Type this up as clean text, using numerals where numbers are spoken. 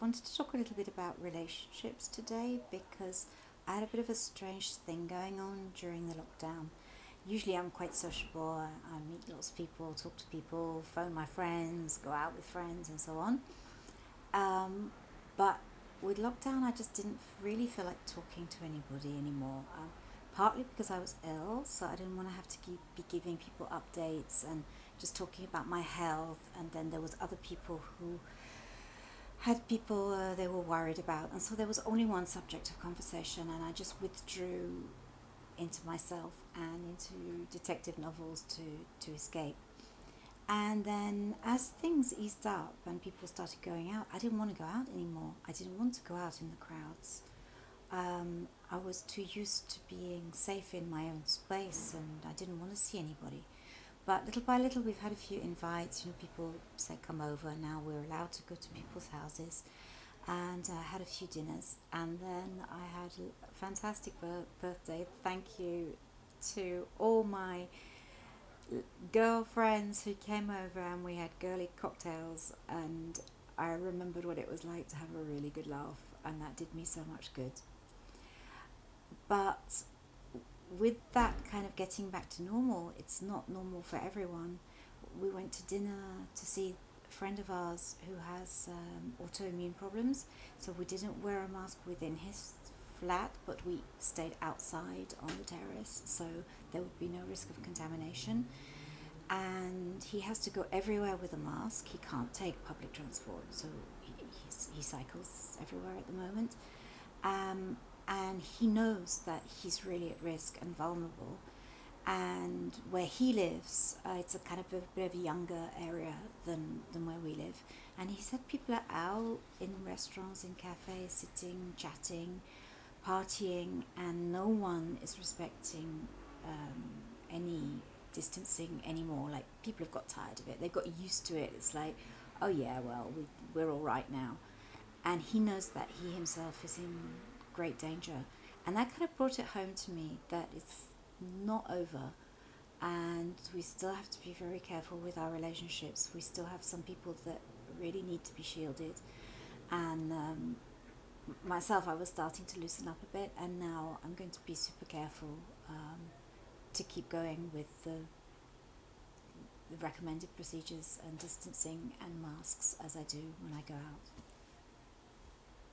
wanted to talk a little bit about relationships today because I had a bit of a strange thing going on during the lockdown. Usually, I'm quite sociable. I meet lots of people, talk to people, phone my friends, go out with friends, and so on. Um, but with lockdown, I just didn't really feel like talking to anybody anymore. Partly because I was ill, so I didn't want to have to be giving people updates and just talking about my health. And then there was other people who had people they were worried about, and so there was only one subject of conversation, and I just withdrew into myself and into detective novels to escape. And then as things eased up and people started going out, I didn't want to go out anymore. I didn't want to go out in the crowds. I was too used to being safe in my own space, and I didn't want to see anybody. But little by little, we've had a few invites. People say come over. Now we're allowed to go to people's houses, and I had a few dinners, and then I had a fantastic birthday. Thank you to all my girlfriends who came over, and we had girly cocktails, and I remembered what it was like to have a really good laugh, and that did me so much good. But with that kind of getting back to normal, it's not normal for everyone. We went to dinner to see a friend of ours who has autoimmune problems, so we didn't wear a mask within his flat, but we stayed outside on the terrace, so there would be no risk of contamination. And he has to go everywhere with a mask. He can't take public transport, so he cycles everywhere at the moment. Um, and he knows that he's really at risk and vulnerable. And where he lives, it's a kind of a bit of a younger area than where we live. And he said people are out in restaurants, in cafes, sitting, chatting, partying, and no one is respecting any distancing anymore. Like, people have got tired of it, they've got used to it. It's like, oh yeah, well, we're all right now. And he knows that he himself is in great danger. And that kind of brought it home to me that it's not over, and we still have to be very careful with our relationships. We still have some people that really need to be shielded. And myself, I was starting to loosen up a bit, and now I'm going to be super careful to keep going with the recommended procedures and distancing and masks as I do when I go out.